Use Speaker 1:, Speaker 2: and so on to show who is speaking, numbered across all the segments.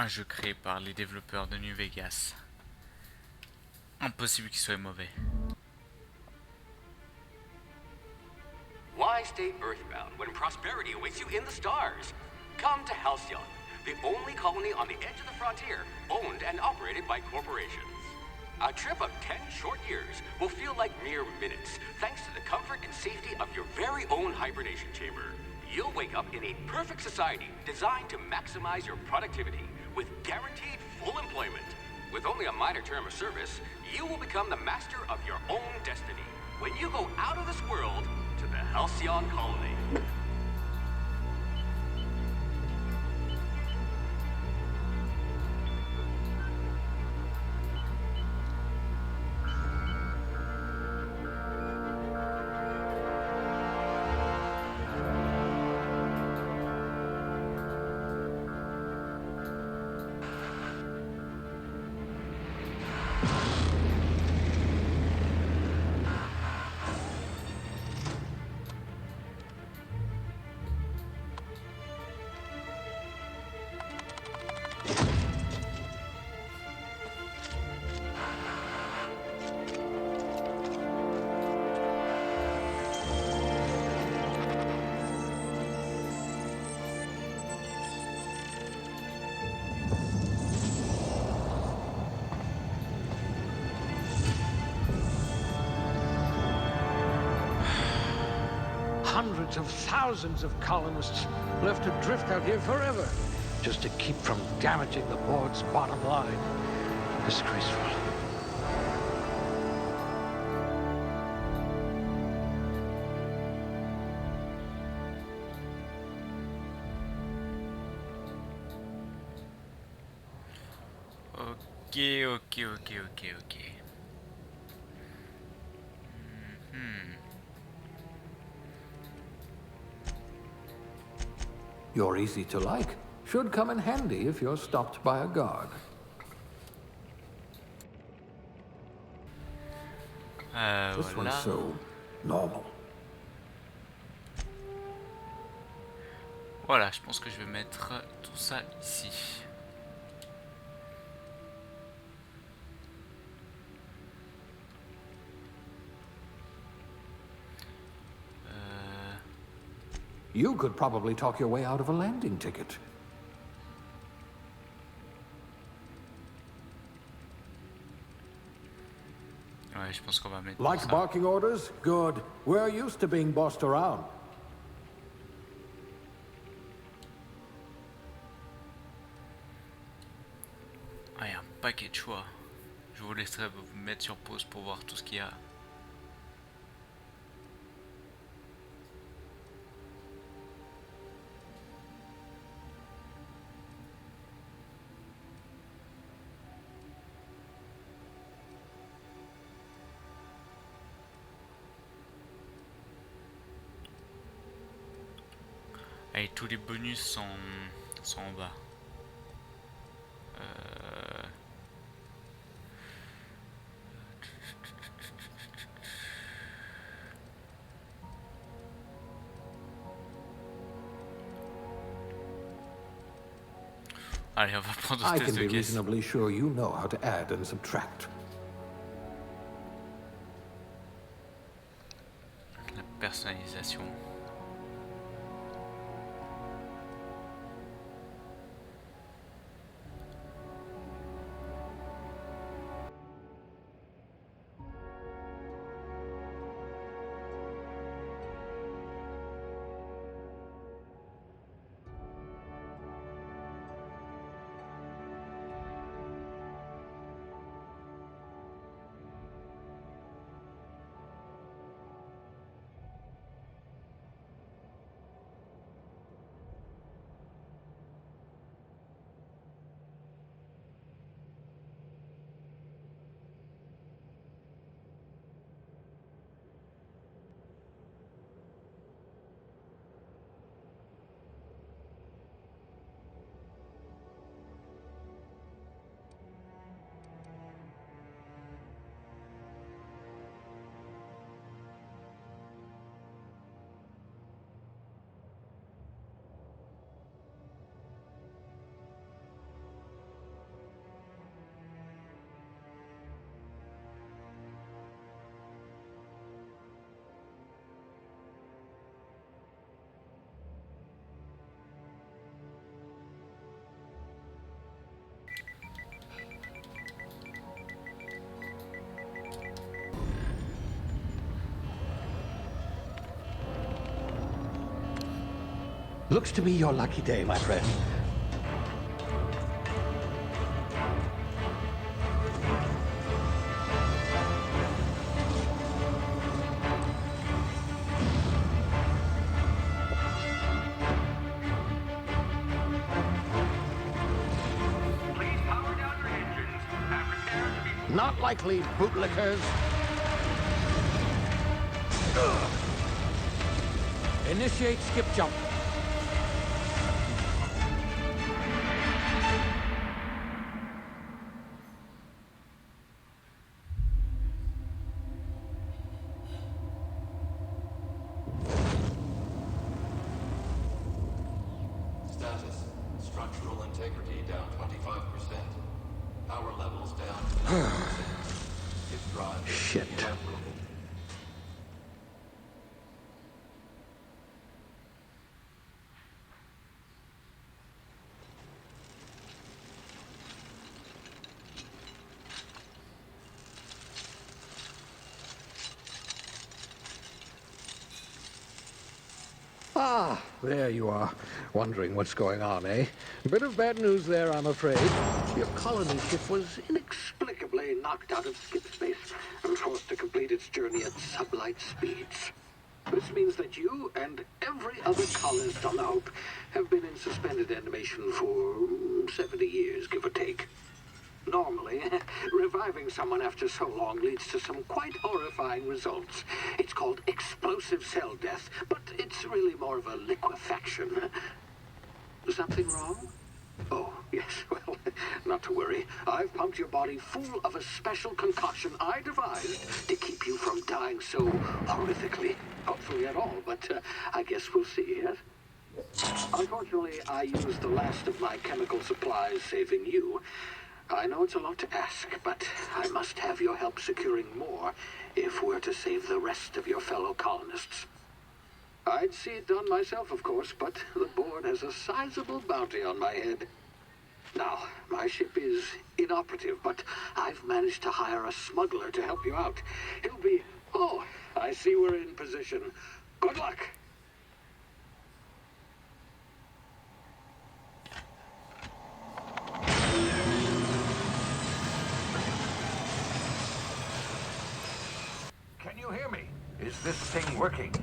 Speaker 1: un jeu créé par les développeurs de New Vegas. Impossible qu'il soit mauvais.
Speaker 2: Why stay earthbound when prosperity awaits you in the stars? Come to Halcyon, the only colony on the edge of the frontier, owned and operated by corporations. A trip of 10 short years will feel like mere minutes, thanks to the comfort and safety of your very own hibernation chamber. You'll wake up in a perfect society designed to maximize your productivity with guaranteed full employment. With only a minor term of service, you will become the master of your own destiny when you go out of this world to the Halcyon colony.
Speaker 3: Hundreds of thousands of colonists left to drift out here forever, just to keep from damaging the board's bottom line. Disgraceful.
Speaker 1: Ok.
Speaker 4: You're easy to like. Should come in handy if you're stopped by a guard. This one's
Speaker 1: Voilà.
Speaker 4: so normal.
Speaker 1: Voilà, je pense que je vais mettre tout ça ici.
Speaker 4: You could probably talk your way out of a landing ticket.
Speaker 1: Ouais, je pense qu'on va mettre
Speaker 4: Like
Speaker 1: ça.
Speaker 4: barking orders? Good. We're used to being bossed around.
Speaker 1: Ah, il y a un paquet de choix. Je vous laisserai vous mettre sur pause pour voir tout ce qu'il y a. Allez, tous les bonus sont en bas. Allez, on va prendre
Speaker 4: I
Speaker 1: ce
Speaker 4: can
Speaker 1: test
Speaker 4: be
Speaker 1: de caisse.
Speaker 4: reasonably sure you know how to add and subtract.
Speaker 1: La personnalisation.
Speaker 3: Looks to be your lucky day, my friend.
Speaker 2: Please power down your engines and prepare to be...
Speaker 3: Not likely, bootlickers. Initiate skip jump.
Speaker 5: Status. Structural integrity down 25%. Power levels down 9%. If drive
Speaker 3: Shit.
Speaker 5: inoperable.
Speaker 3: Ah, there you are. Wondering what's going on, eh? Bit of bad news there, I'm afraid. Your colony ship was inexplicably knocked out of skip space and forced to complete its journey at sublight speeds. This means that you and every other colonist on the Hope have been in suspended animation for 70 years, give or take. Normally, reviving someone after so long leads to some quite horrifying results. It's called explosive cell death, but it's really more of a liquefaction. Something wrong? Oh, yes, well, not to worry. I've pumped your body full of a special concoction I devised to keep you from dying so horrifically. Hopefully at all, but I guess we'll see, yes? Unfortunately, I used the last of my chemical supplies saving you. I know it's a lot to ask, but I must have your help securing more if we're to save the rest of your fellow colonists. I'd see it done myself, of course, but the board has a sizable bounty on my head. Now, my ship is inoperative, but I've managed to hire a smuggler to help you out. He'll be... Oh, I see we're in position. Good luck! Can you hear me? Is this thing working?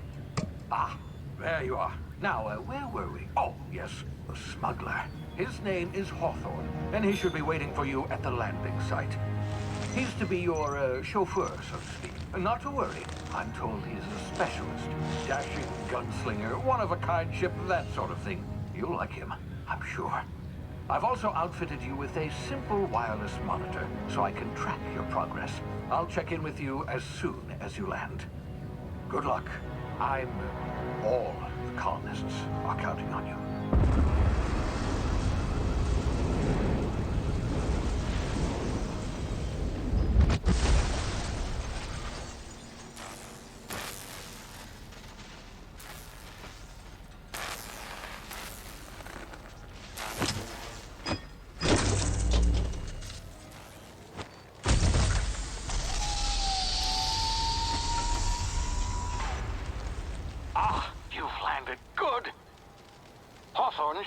Speaker 3: Ah, there you are. Now, where were we? Oh, yes, the smuggler. His name is Hawthorne, and he should be waiting for you at the landing site. He's to be your chauffeur, so to speak. Not to worry. I'm told he's a specialist. Dashing gunslinger, one-of-a-kind ship, that sort of thing. You'll like him, I'm sure. I've also outfitted you with a simple wireless monitor, so I can track your progress. I'll check in with you as soon as you land. Good luck. All the colonists are counting on you.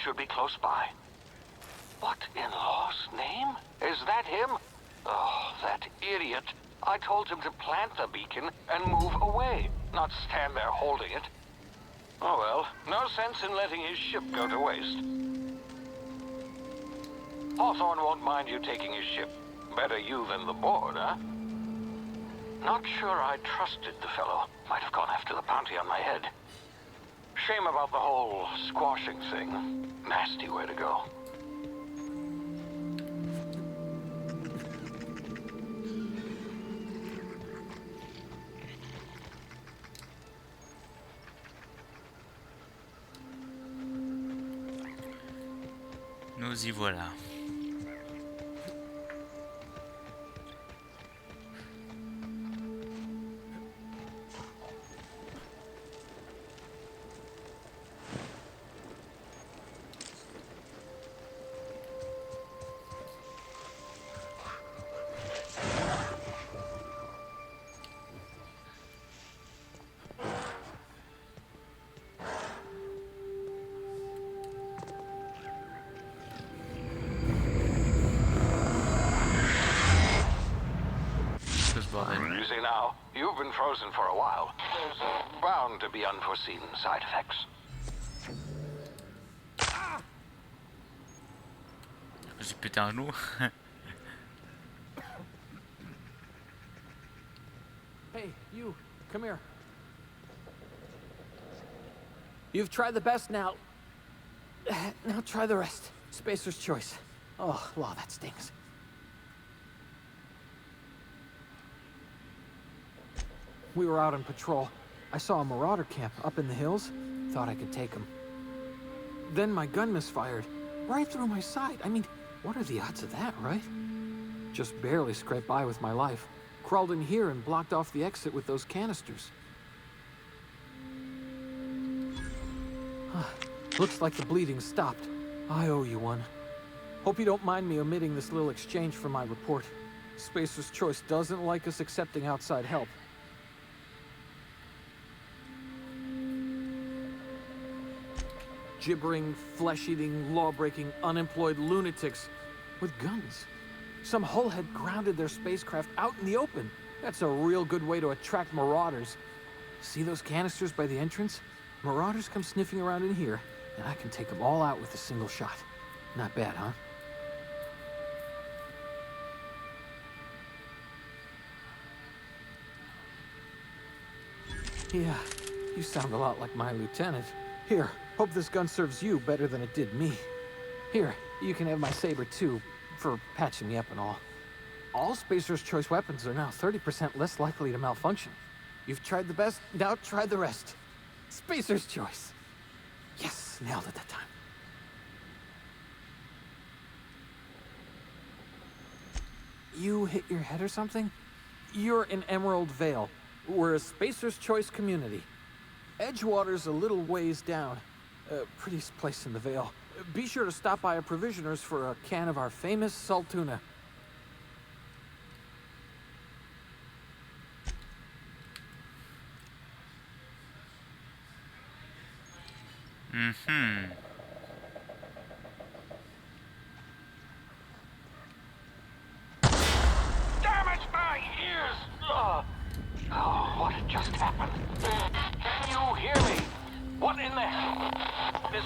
Speaker 6: Should be close by. What in law's name? Is that him? Oh, that idiot. I told him to plant the beacon and move away, not stand there holding it. Oh well, no sense in letting his ship go to waste. Hawthorne won't mind you taking his ship. Better you than the board, huh? Not sure I trusted the fellow. Might have gone after the bounty on my head. Shame about the whole squashing thing. Nasty way to go.
Speaker 1: Nous y voilà.
Speaker 6: been frozen for a while. There's bound to be unforeseen side effects.
Speaker 1: J'ai pété un genou.
Speaker 4: Hey, you, come here. You've tried the best now. Now try the rest. Spacer's choice. Oh, wow, that stings. We were out on patrol. I saw a marauder camp up in the hills. Thought I could take him. Then my gun misfired. Right through my side. I mean, what are the odds of that, right? Just barely scraped by with my life. Crawled in here and blocked off the exit with those canisters. Looks like the bleeding stopped. I owe you one. Hope you don't mind me omitting this little exchange from my report. Spacer's Choice doesn't like us accepting outside help. Gibbering, flesh-eating, law-breaking, unemployed lunatics with guns. Some hullhead grounded their spacecraft out in the open. That's a real good way to attract marauders. See those canisters by the entrance? Marauders come sniffing around in here, and I can take them all out with a single shot. Not bad, huh? Yeah, you sound a lot like my lieutenant. Here, hope this gun serves you better than it did me. Here, you can have my saber too, for patching me up and all. All Spacer's Choice weapons are now 30% less likely to malfunction. You've tried the best, now try the rest. Spacer's Choice. Yes, nailed it that time. You hit your head or something? You're in Emerald Vale. We're a Spacer's Choice community. Edgewater's a little ways down. Prettiest place in the Vale. Be sure to stop by a provisioner's for a can of our famous salt tuna.
Speaker 1: Mhm.
Speaker 6: Damn it, my ears! Oh, what just happened? Can you hear me? What in the hell? This...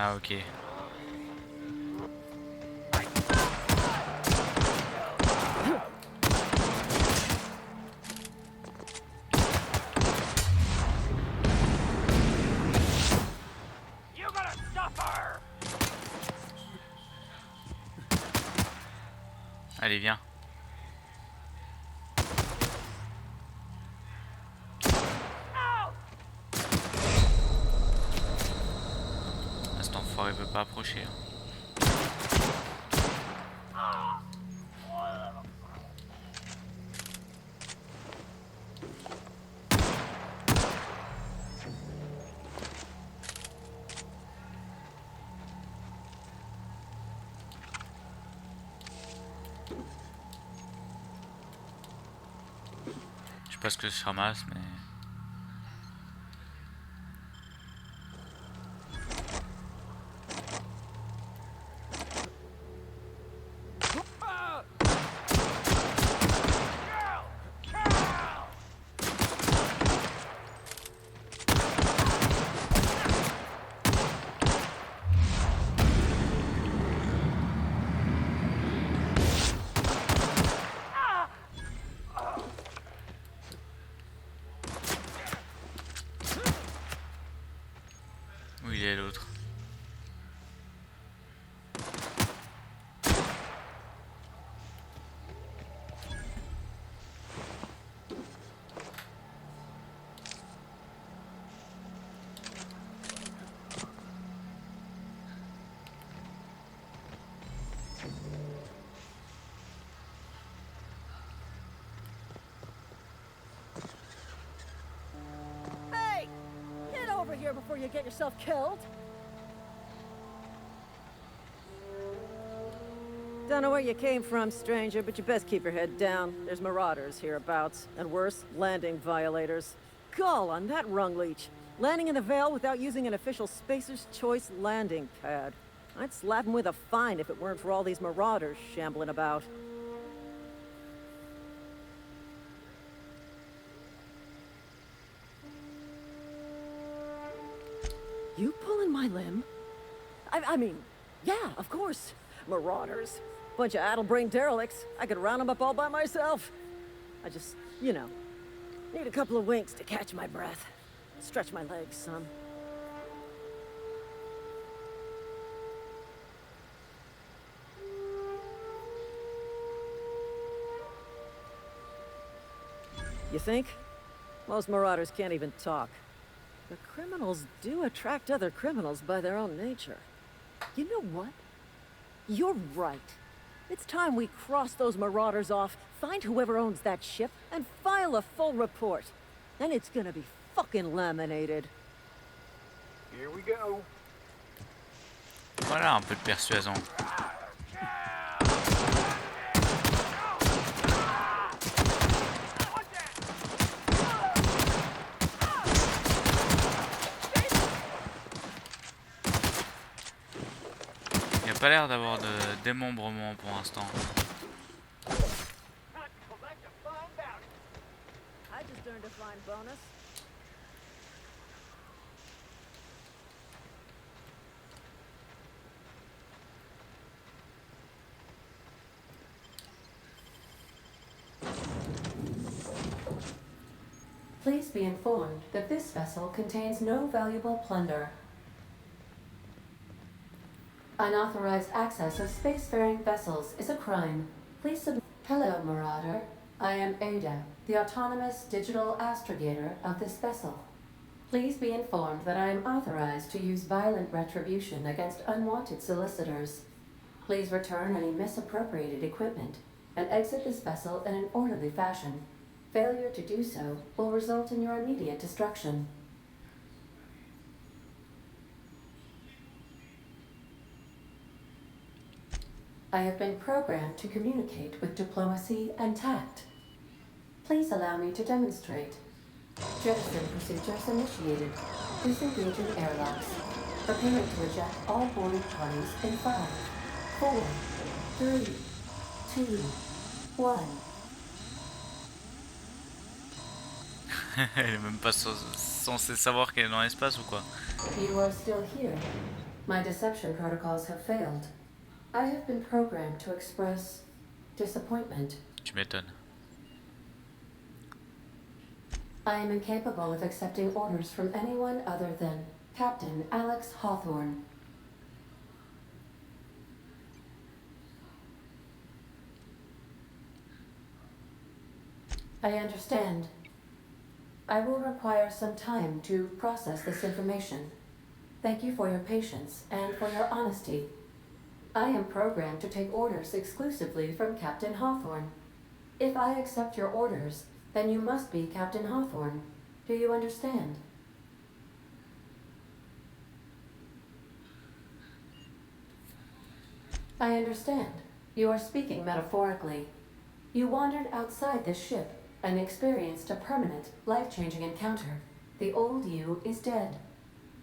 Speaker 1: Ah, ok.
Speaker 6: You gotta suffer!
Speaker 1: Allez, viens. Cet enfoiré veut pas approcher. Je sais pas ce que je ramasse, mais...
Speaker 7: here before you get yourself killed. Don't know where you came from, stranger, but you best keep your head down. There's marauders hereabouts, and worse, landing violators. Gall on that rung leech. Landing in the Vale without using an official Spacer's Choice landing pad. I'd slap him with a fine if it weren't for all these marauders shambling about. You pulling my limb? I mean, yeah, of course. Marauders. Bunch of addle-brained derelicts. I could round them up all by myself. I just, you know, need a couple of winks to catch my breath. Stretch my legs some. You think? Most marauders can't even talk. But criminals do attract other criminals by their own nature. You know what? You're right. It's time we cross those marauders off, find whoever owns that ship, and file a full report. Then it's gonna be fucking laminated.
Speaker 3: Here we go.
Speaker 1: Voilà, un peu de persuasion. Il n'y a pas l'air d'avoir de démembrement pour l'instant.
Speaker 7: I just earned a fine bonus.
Speaker 8: Please be informed that this vessel contains no valuable plunder. Unauthorized access of spacefaring vessels is a crime. Please submit. Hello, Marauder. I am Ada, the autonomous digital astrogator of this vessel. Please be informed that I am authorized to use violent retribution against unwanted solicitors. Please return any misappropriated equipment and exit this vessel in an orderly fashion. Failure to do so will result in your immediate destruction. I have been programmed to communicate with diplomacy and tact. Please allow me to demonstrate. Jettison procedures initiated. Disengaging airlocks. Preparing to eject all boarding parties in 5, 4, 3, 2, 1.
Speaker 1: Elle est même pas censée savoir qu'elle est dans l'espace ou quoi.
Speaker 8: You are still here. My deception protocols have failed. I have been programmed to express disappointment.
Speaker 1: Tu m'étonnes.
Speaker 8: I am incapable of accepting orders from anyone other than Captain Alex Hawthorne. I understand. I will require some time to process this information. Thank you for your patience and for your honesty. I am programmed to take orders exclusively from Captain Hawthorne. If I accept your orders, then you must be Captain Hawthorne. Do you understand? I understand. You are speaking metaphorically. You wandered outside this ship and experienced a permanent, life-changing encounter. The old you is dead.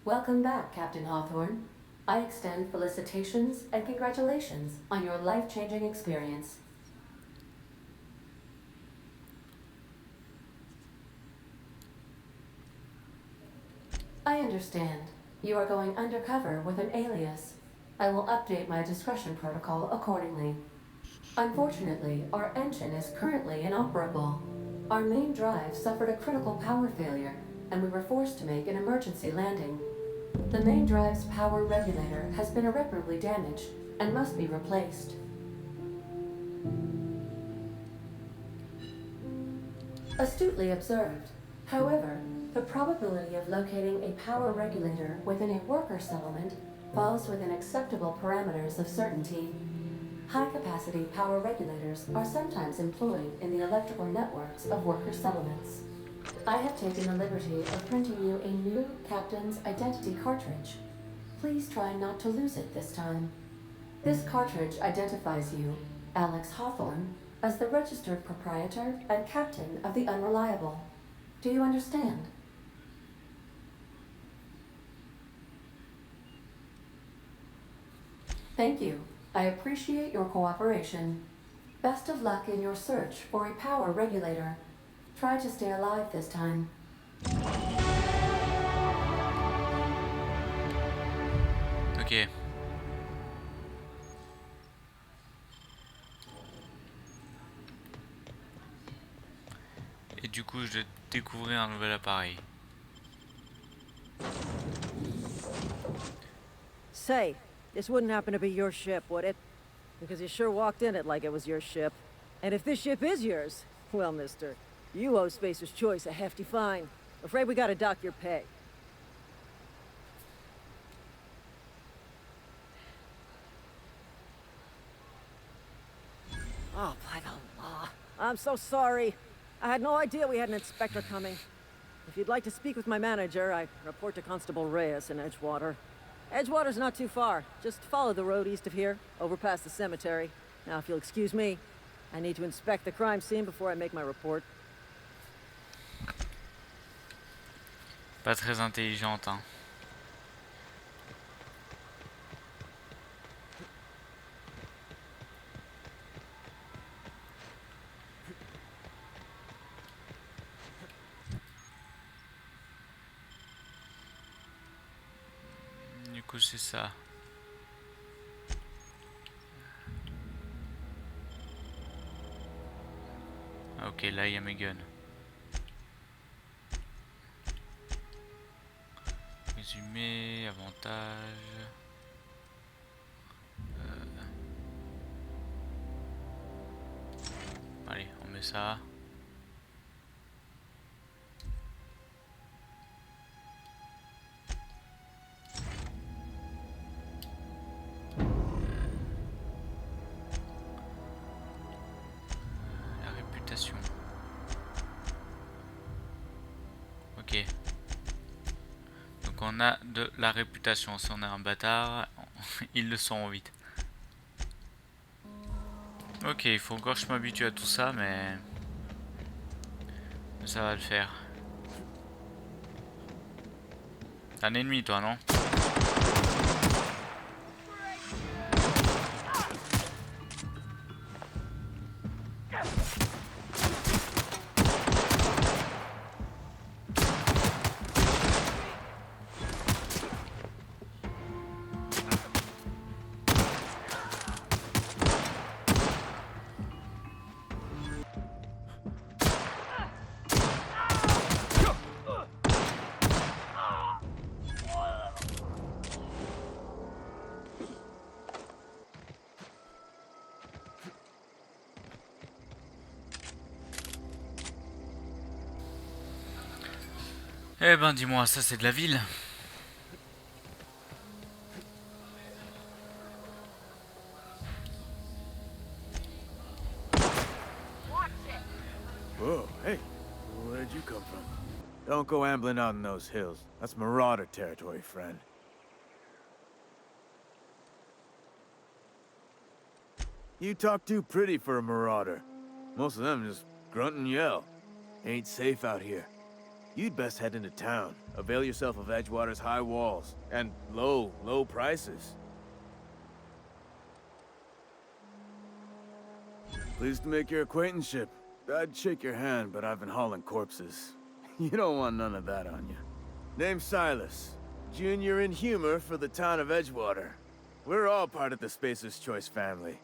Speaker 8: Welcome back, Captain Hawthorne. I extend felicitations and congratulations on your life-changing experience. I understand. You are going undercover with an alias. I will update my discretion protocol accordingly. Unfortunately, our engine is currently inoperable. Our main drive suffered a critical power failure, and we were forced to make an emergency landing. The main drive's power regulator has been irreparably damaged and must be replaced. Astutely observed. However, the probability of locating a power regulator within a worker settlement falls within acceptable parameters of certainty. High-capacity power regulators are sometimes employed in the electrical networks of worker settlements. I have taken the liberty of printing you a new Captain's Identity cartridge. Please try not to lose it this time. This cartridge identifies you, Alex Hawthorne, as the registered proprietor and captain of the Unreliable. Do you understand? Thank you. I appreciate your cooperation. Best of luck in your search for a power regulator. Try to stay alive this time.
Speaker 1: Ok. Et du coup, je vais découvrir un nouvel appareil.
Speaker 7: Say, this wouldn't happen to be your ship, would it? Because you sure walked in it like it was your ship. And if this ship is yours, well, mister, you owe Spacer's Choice a hefty fine. Afraid we gotta dock your pay. Oh, by the law. I'm so sorry. I had no idea we had an inspector coming. If you'd like to speak with my manager, I report to Constable Reyes in Edgewater. Edgewater's not too far. Just follow the road east of here, over past the cemetery. Now, if you'll excuse me, I need to inspect the crime scene before I make my report.
Speaker 1: Pas très intelligente, hein. Du coup, c'est ça. Ah, ok, là, il y a mes guns. Résumé, avantage. Allez, on met ça. La réputation. Ok. Donc on a de la réputation. Si on est un bâtard, ils le sauront vite. Ok, il faut encore que je m'habitue à tout ça, mais ça va le faire. T'es un ennemi, toi, non? Eh ben dis-moi, ça c'est de la ville.
Speaker 9: Whoa, hey, where'd you come from? Don't go ambling out in those hills. That's marauder territory, friend. You talk too pretty for a marauder. Most of them just grunt and yell. Ain't safe out here. You'd best head into town. Avail yourself of Edgewater's high walls and low prices. Pleased to make your acquaintanceship. I'd shake your hand, but I've been hauling corpses. You don't want none of that on you. Name's Silas. Junior in humor for the town of Edgewater. We're all part of the Spacer's Choice family.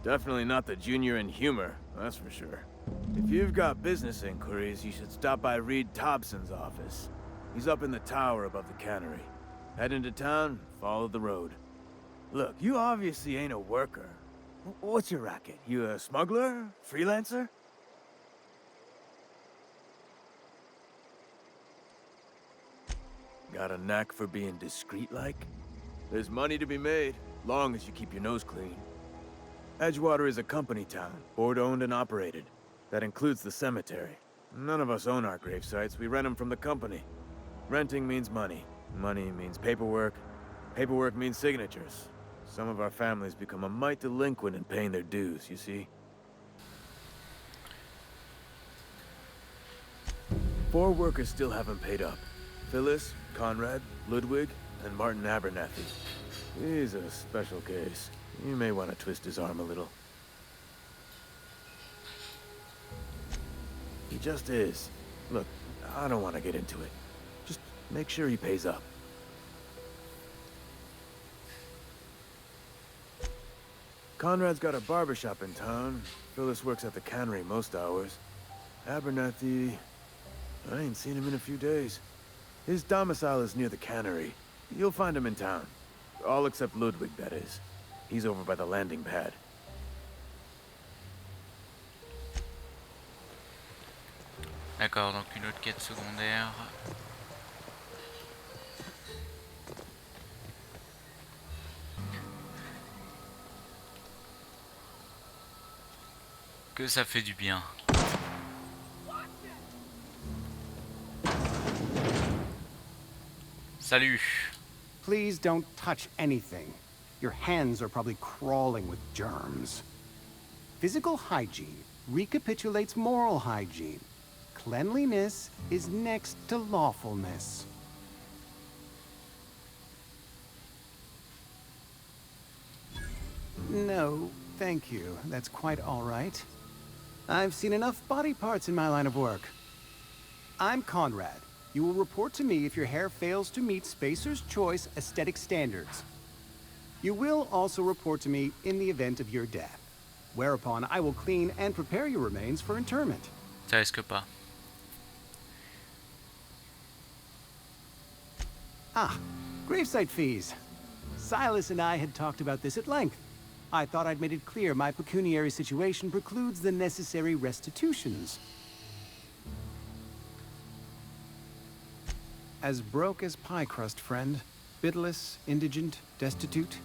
Speaker 9: Definitely not the junior in humor, that's for sure. If you've got business inquiries, you should stop by Reed Thompson's office. He's up in the tower above the cannery. Head into town, follow the road. Look, you obviously ain't a worker. What's your racket? You a smuggler? Freelancer? Got a knack for being discreet-like? There's money to be made, long as you keep your nose clean. Edgewater is a company town, board-owned and operated. That includes the cemetery. None of us own our grave sites, we rent them from the company. Renting means money. Money means paperwork. Paperwork means signatures. Some of our families become a mite delinquent in paying their dues, you see? 4 workers still haven't paid up. Phyllis, Conrad, Ludwig, and Martin Abernathy. He's a special case. You may want to twist his arm a little. He just is. Look, I don't want to get into it. Just make sure he pays up. Conrad's got a barbershop in town. Phyllis works at the cannery most hours. Abernathy... I ain't seen him in a few days. His domicile is near the cannery. You'll find him in town. All except Ludwig, that is. He's over by the landing pad.
Speaker 1: D'accord, donc une autre quête secondaire. Que ça fait du bien. Salut.
Speaker 10: Please don't touch anything. Your hands are probably crawling with germs. Physical hygiene recapitulates moral hygiene. Cleanliness is next to lawfulness. No, thank you. That's quite all right. I've seen enough body parts in my line of work. I'm Conrad. You will report to me if your hair fails to meet Spacer's Choice aesthetic standards. You will also report to me in the event of your death, whereupon I will clean and prepare your remains for interment.
Speaker 1: Ça risque pas.
Speaker 10: Ah, gravesite fees. Silas and I had talked about this at length. I thought I'd made it clear my pecuniary situation precludes the necessary restitutions. As broke as pie crust, friend. Bitless, indigent, destitute.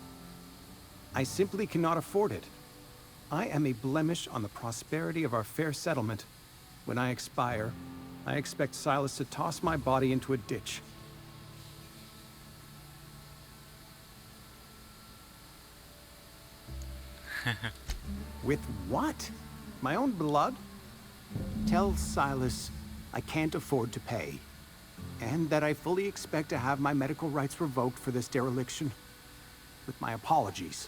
Speaker 10: I simply cannot afford it. I am a blemish on the prosperity of our fair settlement. When I expire, I expect Silas to toss my body into a ditch. With what? My own blood? Tell Silas I can't afford to pay. And that I fully expect to have my medical rights revoked for this dereliction. With my apologies.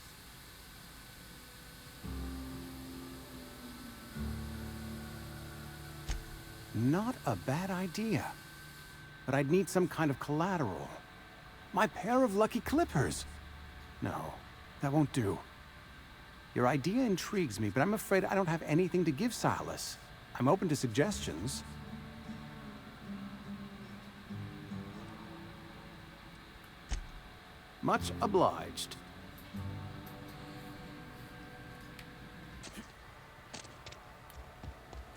Speaker 10: Not a bad idea. But I'd need some kind of collateral. My pair of lucky clippers. No, that won't do. Your idea intrigues me, but I'm afraid I don't have anything to give Silas. I'm open to suggestions. Much obliged.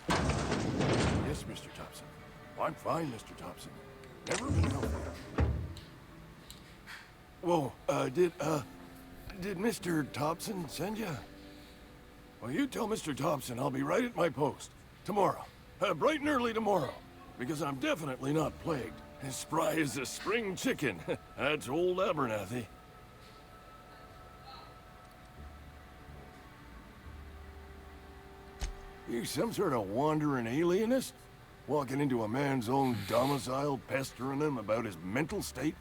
Speaker 11: Yes, Mr. Thompson. I'm fine, Mr. Thompson. Never been healthier. Whoa, did Mr. Thompson send you? Well, you tell Mr. Thompson I'll be right at my post. Tomorrow. Bright and early tomorrow. Because I'm definitely not plagued. As spry as a spring chicken. That's old Abernathy. You some sort of wandering alienist? Walking into a man's own domicile, pestering him about his mental state?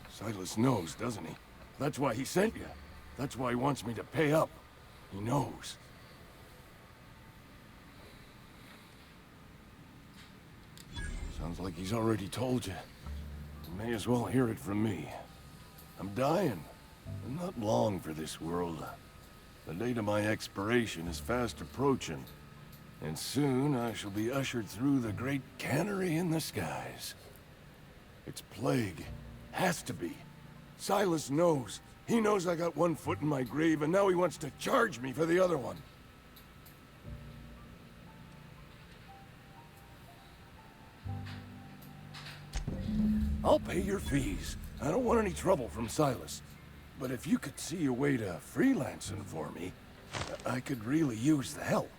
Speaker 11: Silas knows, doesn't he? That's why he sent you. That's why he wants me to pay up. He knows. Sounds like he's already told you. You may as well hear it from me. I'm dying. I'm not long for this world. The date of my expiration is fast approaching. And soon I shall be ushered through the great cannery in the skies. It's plague. Has to be. Silas knows. He knows I got one foot in my grave, and now he wants to charge me for the other one. I'll pay your fees. I don't want any trouble from Silas. But if you could see a way to freelancing for me, I could really use the help.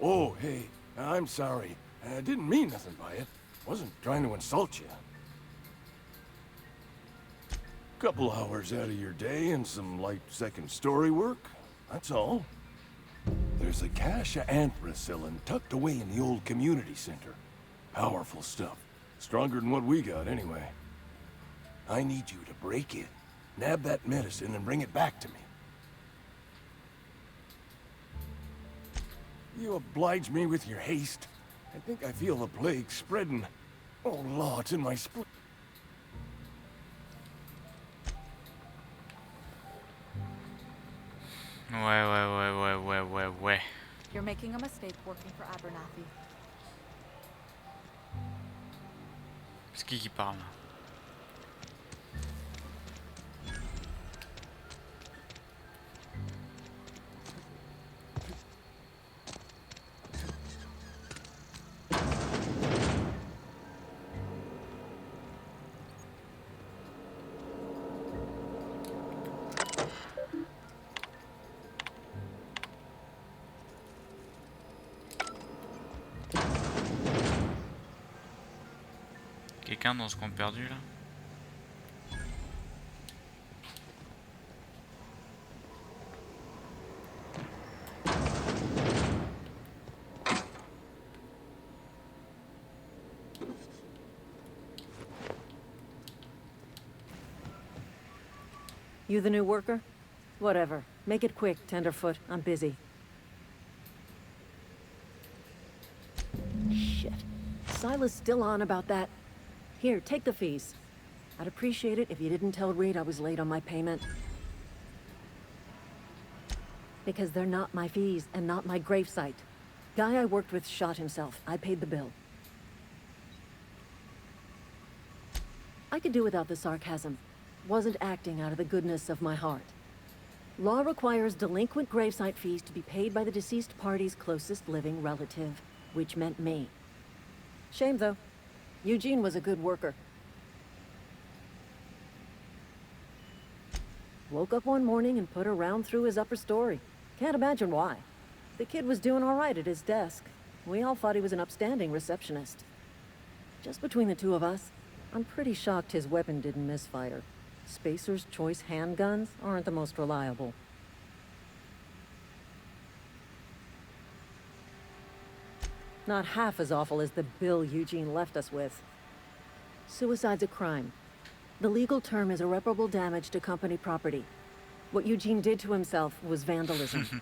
Speaker 11: Oh, hey, I'm sorry. I didn't mean nothing by it. Wasn't trying to insult you. Couple hours out of your day and some light second story work, that's all. There's a cache of anthracillin tucked away in the old community center. Powerful stuff. Stronger than what we got, anyway. I need you to break it, nab that medicine, and bring it back to me. You oblige me with your haste. I think I feel the plague spreading. Oh, Lord, it's in my split.
Speaker 1: Ouais.
Speaker 12: You're making a mistake working for Abernathy.
Speaker 1: C'est qui parle là? Quelqu'un dans ce qu'on a perdu là?
Speaker 7: You the new worker? Whatever. Make it quick, tenderfoot. I'm busy. Shit. Silas still on about that. Here, take the fees. I'd appreciate it if you didn't tell Reed I was late on my payment. Because they're not my fees and not my gravesite. Guy I worked with shot himself. I paid the bill. I could do without the sarcasm. Wasn't acting out of the goodness of my heart. Law requires delinquent gravesite fees to be paid by the deceased party's closest living relative, which meant me. Shame, though. Eugene was a good worker. Woke up one morning and put a round through his upper story. Can't imagine why. The kid was doing all right at his desk. We all thought he was an upstanding receptionist. Just between the two of us, I'm pretty shocked his weapon didn't misfire. Spacer's choice handguns aren't the most reliable. Not half as awful as the bill Eugene left us with. Suicide's a crime. The legal term is irreparable damage to company property. What Eugene did to himself was vandalism.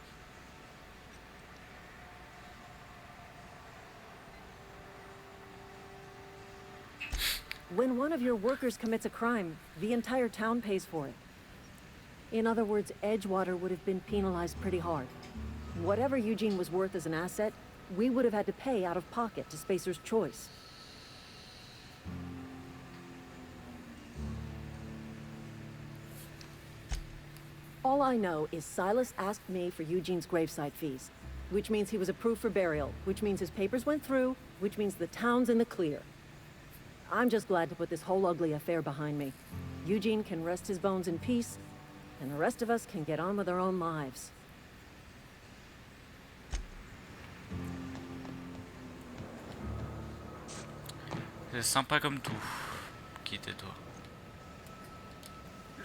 Speaker 7: When one of your workers commits a crime, the entire town pays for it. In other words, Edgewater would have been penalized pretty hard. Whatever Eugene was worth as an asset, we would have had to pay out of pocket to Spacer's choice. All I know is Silas asked me for Eugene's gravesite fees, which means he was approved for burial, which means his papers went through, which means the town's in the clear. I'm just glad to put this whole ugly affair behind me. Eugene can rest his bones in peace, and the rest of us can get on with our own lives.
Speaker 1: C'est sympa comme tout. Quitte-toi.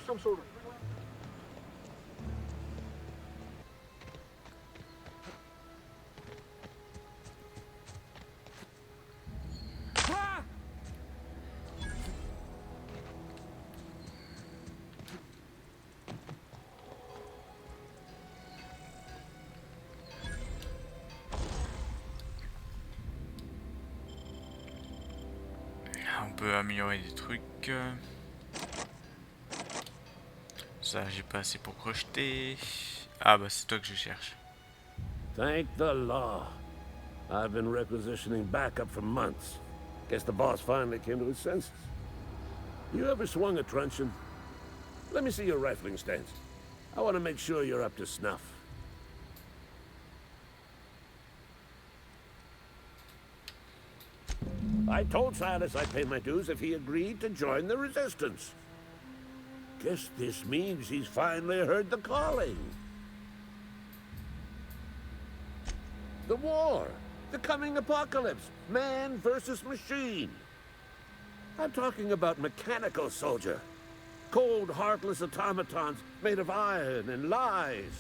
Speaker 3: Some sort of...
Speaker 1: On peut améliorer des trucs. Ça, j'ai pas assez pour crocheter. Ah bah c'est toi que je cherche.
Speaker 13: Thank the law. I've been requisitioning backup for months. Guess the boss finally came to his senses. You ever swung a truncheon? Let me see your rifling stance. I want to make sure you're up to snuff. I told Silas I'd pay my dues if he agreed to join the resistance. Guess this means he's finally heard the calling. The war, the coming apocalypse, man versus machine. I'm talking about mechanical soldier. Cold, heartless automatons made of iron and lies.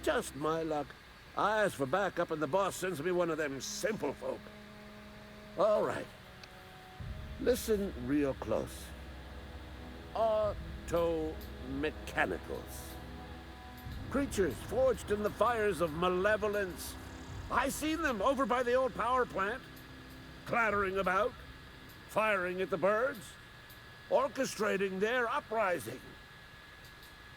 Speaker 13: Just my luck. I ask for backup and the boss sends me one of them simple folk. All right. Listen real close. Auto-mechanicals. Creatures forged in the fires of malevolence. I seen them over by the old power plant. Clattering about, firing at the birds, orchestrating their uprising.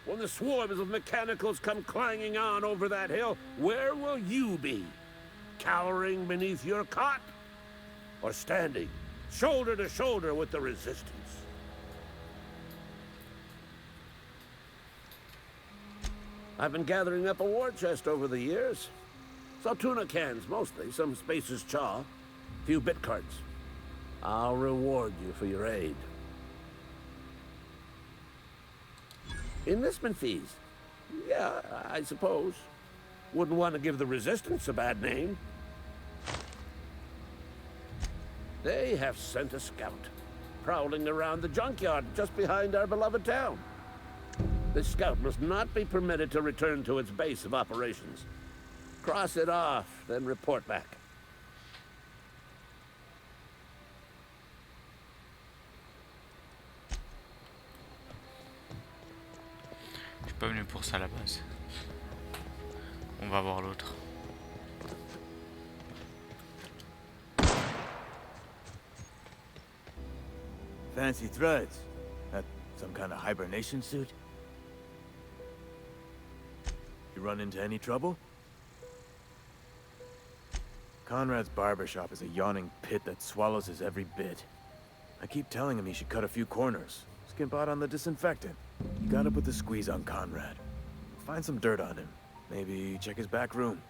Speaker 13: When the swarms of mechanicals come clanging on over that hill, where will you be? Cowering beneath your cot? Or standing, shoulder to shoulder with the resistance? I've been gathering up a war chest over the years. Saltuna cans, mostly, some Spacer's chaw. Few bit cards. I'll reward you for your aid. Enlistment fees. Yeah, I suppose. Wouldn't want to give the resistance a bad name. They have sent a scout, prowling around the junkyard just behind our beloved town. This scout must not be permitted to return to its base of operations. Cross it off, then report back.
Speaker 1: Je suis pas venu pour ça à la base. On va voir l'autre.
Speaker 9: Fancy threads. That some kind of hibernation suit? You run into any trouble? Conrad's barbershop is a yawning pit that swallows his every bit. I keep telling him he should cut a few corners. Skimp out on the disinfectant. You gotta put the squeeze on Conrad. Find some dirt on him. Maybe check his back room.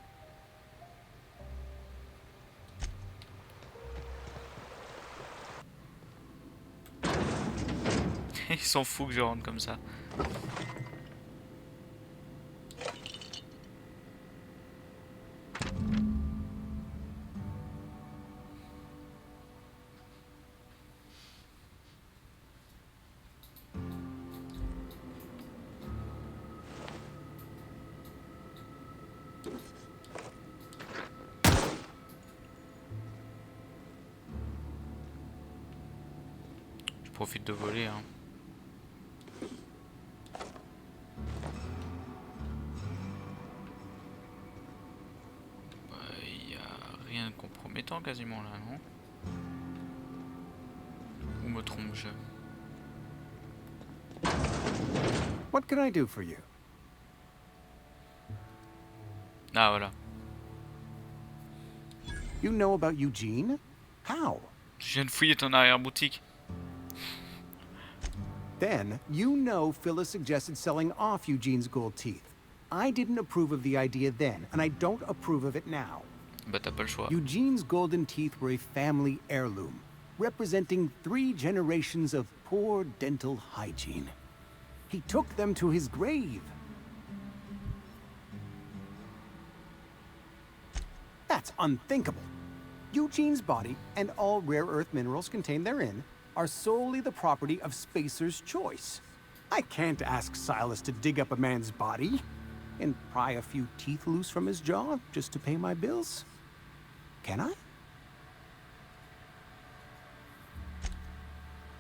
Speaker 1: Il s'en fout que je rentre comme ça. Je profite de voler, hein. Rien de compromettant quasiment là, non? Ou me trompe-je?
Speaker 10: What can I do for you?
Speaker 1: Ah voilà.
Speaker 10: You know about Eugene? How?
Speaker 1: Je viens de fouiller ton arrière-boutique.
Speaker 10: Then, you know Phyllis suggested selling off Eugene's gold teeth. I didn't approve of the idea then, and I don't approve of it now.
Speaker 1: Bah t'as pas le choix.
Speaker 10: Eugene's golden teeth were a family heirloom, representing 3 generations of poor dental hygiene. He took them to his grave. That's unthinkable. Eugene's body and all rare earth minerals contained therein are solely the property of Spacer's choice. I can't ask Silas to dig up a man's body and pry a few teeth loose from his jaw just to pay my bills. Can I?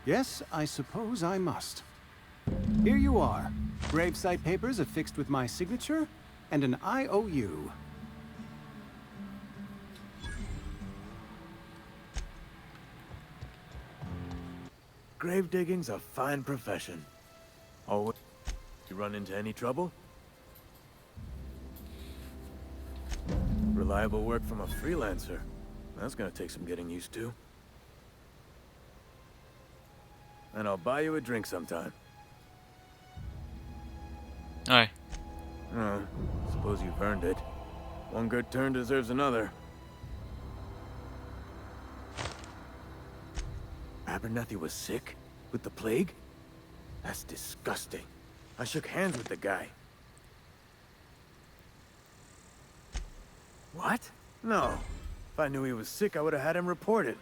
Speaker 10: Yes, I suppose I must. Here you are. Gravesite papers affixed with my signature and an IOU.
Speaker 9: Grave digging's a fine profession. Oh, you run into any trouble? Reliable work from a freelancer. That's gonna take some getting used to. And I'll buy you a drink sometime.
Speaker 1: Ouais.
Speaker 9: Oh, suppose you've earned it. One good turn deserves another. Abernathy was sick? With the plague? That's disgusting. I shook hands with the guy. What? No. If I knew he was sick, I would have had him reported.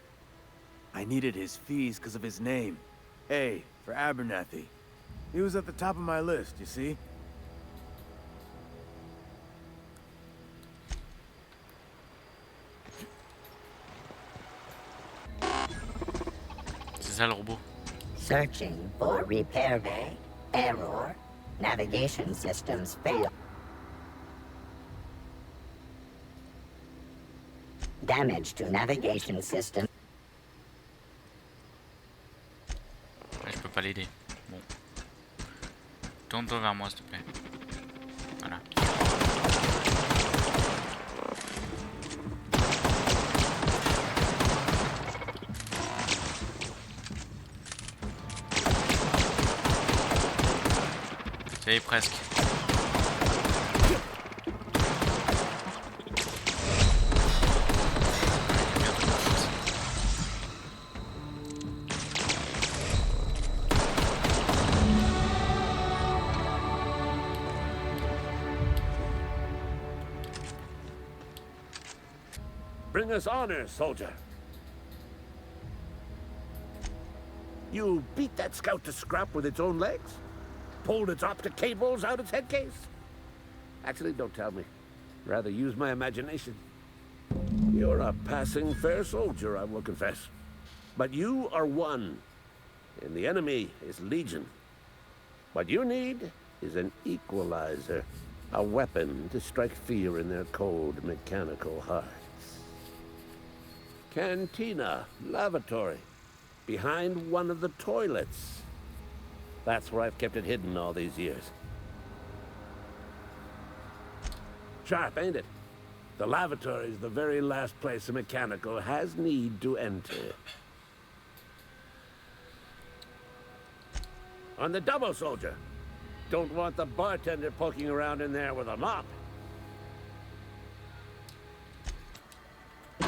Speaker 9: I needed his fees because of his name. A, for Abernathy. He was at the top of my list, you see?
Speaker 1: C'est ça le robot.
Speaker 14: Searching for repair bay. Error. Navigation systems fail. Damage to navigation system.
Speaker 1: Ouais, je peux pas l'aider. Bon. Tourne-toi vers moi, s'il te plaît. Voilà. Ça y est, presque.
Speaker 13: Bring us honor, soldier. You beat that scout to scrap with its own legs? Pulled its optic cables out its head case? Actually, don't tell me. Rather use my imagination. You're a passing fair soldier, I will confess. But you are one, and the enemy is legion. What you need is an equalizer, a weapon to strike fear in their cold, mechanical hearts. Cantina, lavatory, behind one of the toilets. That's where I've kept it hidden all these years. Sharp, ain't it? The lavatory is the very last place a mechanical has need to enter. On the double, soldier. Don't want the bartender poking around in there with a mop.
Speaker 11: You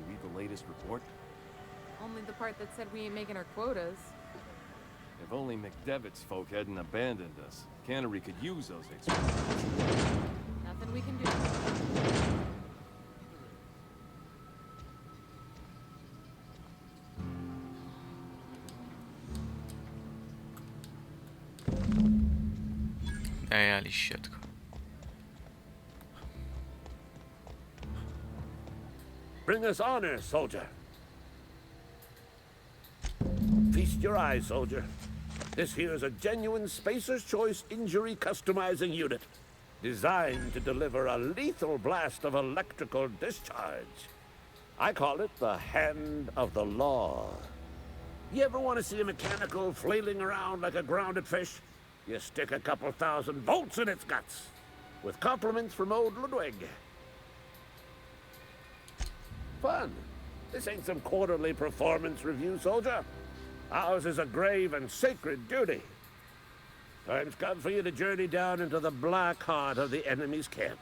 Speaker 11: read the latest report?
Speaker 12: Only the part that said we ain't making our quotas.
Speaker 11: If only McDevitt's folk hadn't abandoned us. Cannery could use those extra.
Speaker 12: Nothing we can do.
Speaker 1: Derrière les chiottes, quoi.
Speaker 13: Bring us honor, soldier. Feast your eyes, soldier. This here's a genuine Spacer's Choice injury customizing unit, designed to deliver a lethal blast of electrical discharge. I call it the Hand of the Law. You ever want to see a mechanical flailing around like a grounded fish? You stick a couple thousand volts in its guts. With compliments from old Ludwig. Fun. This ain't some quarterly performance review, soldier. Ours is a grave and sacred duty. Time's come for you to journey down into the black heart of the enemy's camp.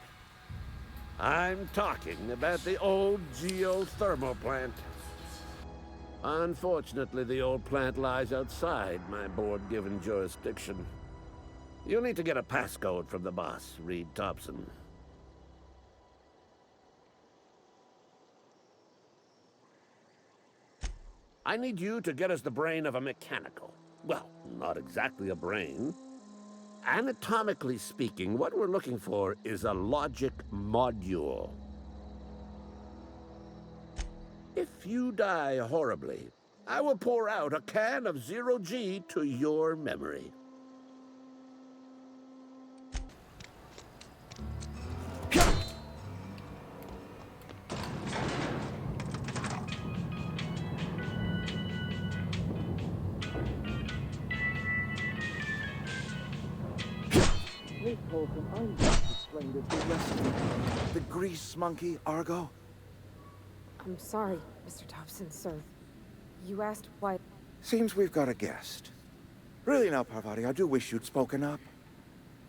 Speaker 13: I'm talking about the old geothermal plant. Unfortunately, the old plant lies outside my board-given jurisdiction. You'll need to get a passcode from the boss, Reed Thompson. I need you to get us the brain of a mechanical. Well, not exactly a brain. Anatomically speaking, what we're looking for is a logic module. If you die horribly, I will pour out a can of 0G to your memory.
Speaker 15: The grease monkey, Argo?
Speaker 12: I'm sorry, Mr. Thompson, sir. You asked why...
Speaker 15: Seems we've got a guest. Really now, Parvati, I do wish you'd spoken up.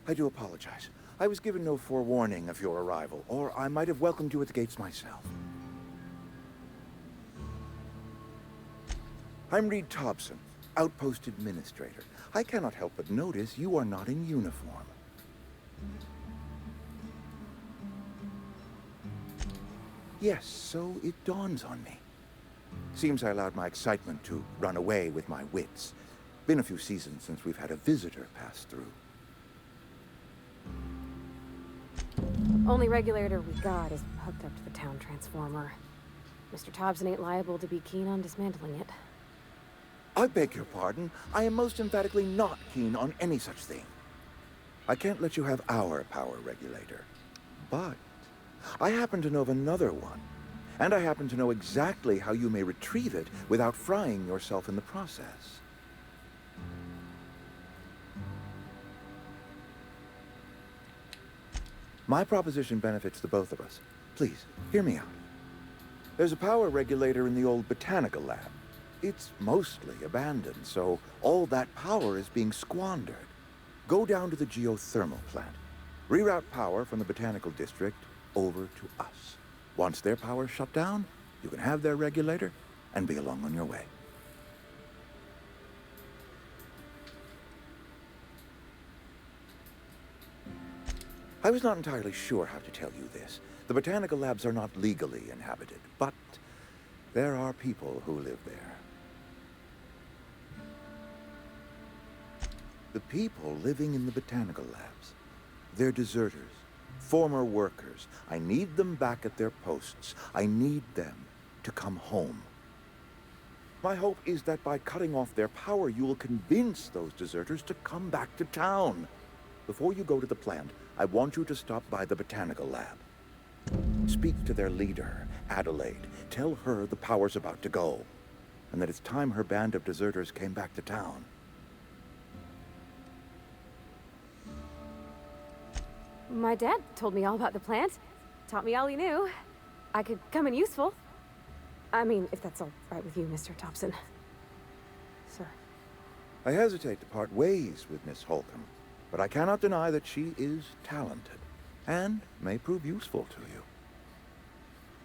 Speaker 15: I do apologize. I was given no forewarning of your arrival, or I might have welcomed you at the gates myself. I'm Reed Thompson, Outpost Administrator. I cannot help but notice you are not in uniform. Yes, so it dawns on me. Seems I allowed my excitement to run away with my wits. Been a few seasons since we've had a visitor pass through.
Speaker 12: Only regulator we got is hooked up to the town transformer. Mr. Thompson ain't liable to be keen on dismantling it.
Speaker 15: I beg your pardon. I am most emphatically not keen on any such thing. I can't let you have our power regulator. But I happen to know of another one. And I happen to know exactly how you may retrieve it without frying yourself in the process. My proposition benefits the both of us. Please, hear me out. There's a power regulator in the old botanical lab. It's mostly abandoned, so all that power is being squandered. Go down to the geothermal plant. Reroute power from the botanical district over to us. Once their power's shut down, you can have their regulator and be along on your way. I was not entirely sure how to tell you this. The botanical labs are not legally inhabited, but there are people who live there. The people living in the botanical labs, they're deserters, former workers. I need them back at their posts. I need them to come home. My hope is that by cutting off their power, you will convince those deserters to come back to town. Before you go to the plant, I want you to stop by the botanical lab. Speak to their leader, Adelaide. Tell her the power's about to go, and that it's time her band of deserters came back to town.
Speaker 12: My dad told me all about the plant. Taught me all he knew. I could come in useful. I mean, if that's all right with you, Mr. Thompson. Sir.
Speaker 15: I hesitate to part ways with Miss Holcomb, but I cannot deny that she is talented, and may prove useful to you.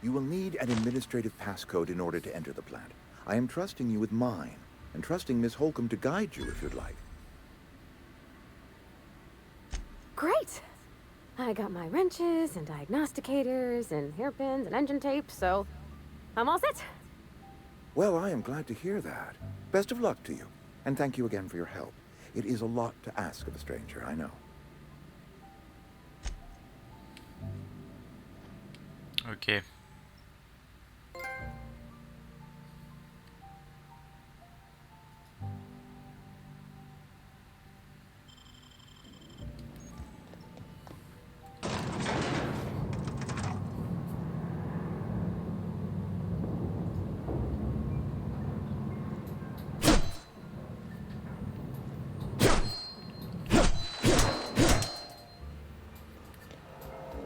Speaker 15: You will need an administrative passcode in order to enter the plant. I am trusting you with mine, and trusting Miss Holcomb to guide you if you'd like.
Speaker 12: Great! I got my wrenches and diagnosticators and hairpins and engine tape, so I'm all set.
Speaker 15: Well, I am glad to hear that. Best of luck to you, and thank you again for your help. It is a lot to ask of a stranger, I know.
Speaker 1: Ok.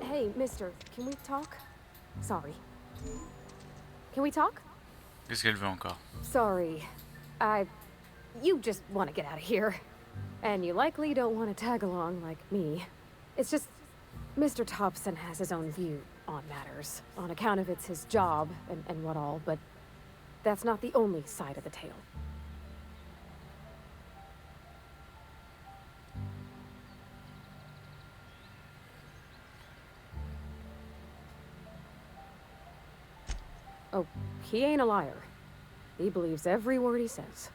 Speaker 12: Hey, mister, can we talk? Sorry. Can we talk?
Speaker 1: Qu'est-ce qu'elle veut encore?
Speaker 12: Sorry. You just want to get out of here. And you likely don't want to tag along like me. It's just, Mr. Thompson has his own view on matters, on account of it's his job and what all, but that's not the only side of the tale. Oh, he ain't a liar. He believes every word he says.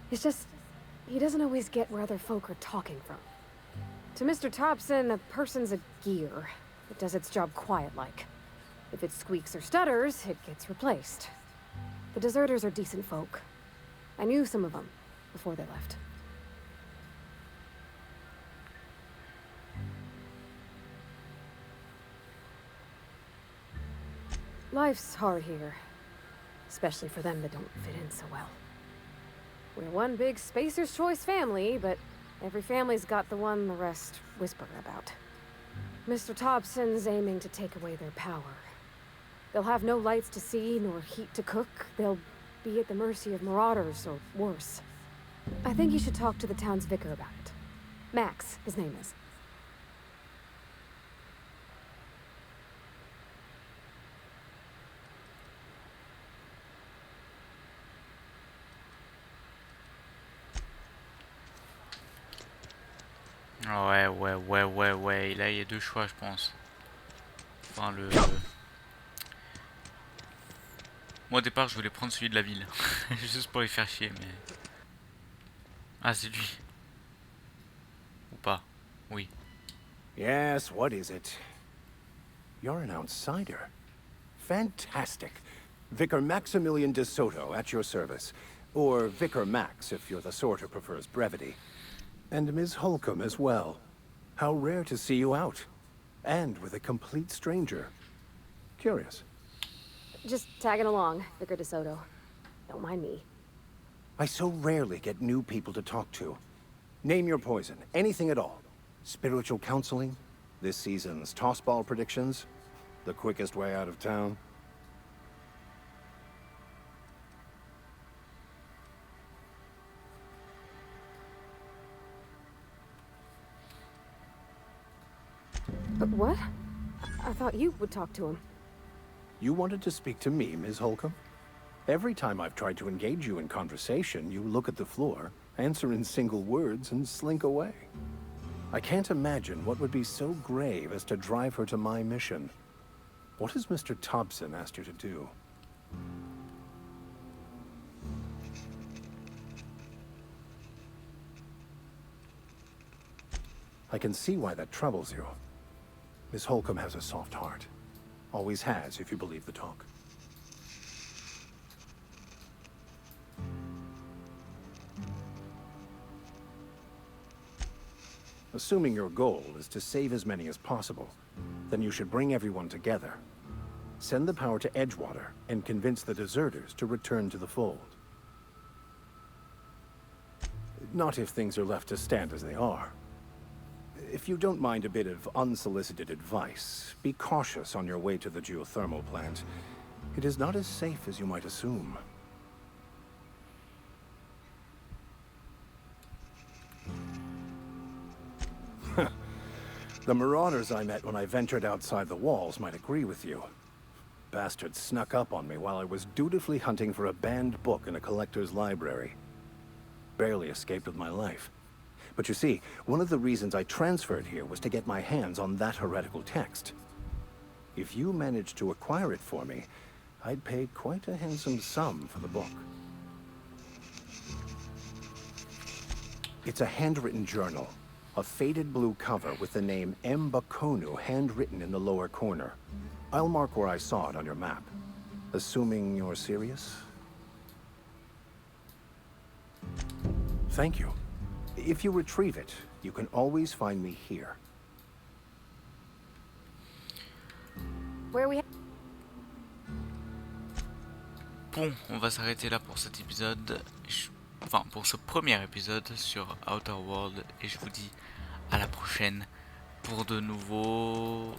Speaker 12: It's just, he doesn't always get where other folk are talking from. To Mr. Thompson, a person's a gear. It does its job quiet-like. If it squeaks or stutters, it gets replaced. The deserters are decent folk. I knew some of them before they left. Life's hard here, especially for them that don't fit in so well. We're one big Spacer's Choice family, but every family's got the one the rest whisper about. Mr. Thompson's aiming to take away their power. They'll have no lights to see, nor heat to cook. They'll be at the mercy of marauders, or worse. I think you should talk to the town's vicar about it. Max, his name is.
Speaker 1: Ouais. Là, il y a deux choix, je pense. Enfin, Moi, au départ, je voulais prendre celui de la ville. Juste pour les faire chier, mais... Ah, c'est lui. Ou pas. Oui.
Speaker 16: Yes, what is it? You're an outsider. Fantastic. Vicar Maximilian de Soto, at your service. Or Vicar Max, if you're the sort who prefers brevity. And Ms. Holcomb as well. How rare to see you out. And with a complete stranger. Curious.
Speaker 12: Just tagging along, Vicar DeSoto. Don't mind me.
Speaker 16: I so rarely get new people to talk to. Name your poison, anything at all. Spiritual counseling, this season's tossball predictions, the quickest way out of town.
Speaker 12: But what? I thought you would talk to him.
Speaker 16: You wanted to speak to me, Ms. Holcomb? Every time I've tried to engage you in conversation, you look at the floor, answer in single words, and slink away. I can't imagine what would be so grave as to drive her to my mission. What has Mr. Thompson asked you to do? I can see why that troubles you. Miss Holcomb has a soft heart. Always has, if you believe the talk. Assuming your goal is to save as many as possible, then you should bring everyone together. Send the power to Edgewater and convince the deserters to return to the fold. Not if things are left to stand as they are. If you don't mind a bit of unsolicited advice, be cautious on your way to the geothermal plant. It is not as safe as you might assume. The marauders I met when I ventured outside the walls might agree with you. Bastards snuck up on me while I was dutifully hunting for a banned book in a collector's library. Barely escaped with my life. But you see, one of the reasons I transferred here was to get my hands on that heretical text. If you managed to acquire it for me, I'd pay quite a handsome sum for the book. It's a handwritten journal. A faded blue cover with the name M. Bakonu handwritten in the lower corner. I'll mark where I saw it on your map. Assuming you're serious? Thank you. If you retrieve it, you can always find me here.
Speaker 12: Where we
Speaker 1: Bon, on va s'arrêter là pour cet épisode. Enfin, pour ce premier épisode sur Outer World. Et je vous dis à la prochaine pour de nouveaux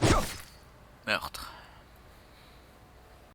Speaker 1: meurtres.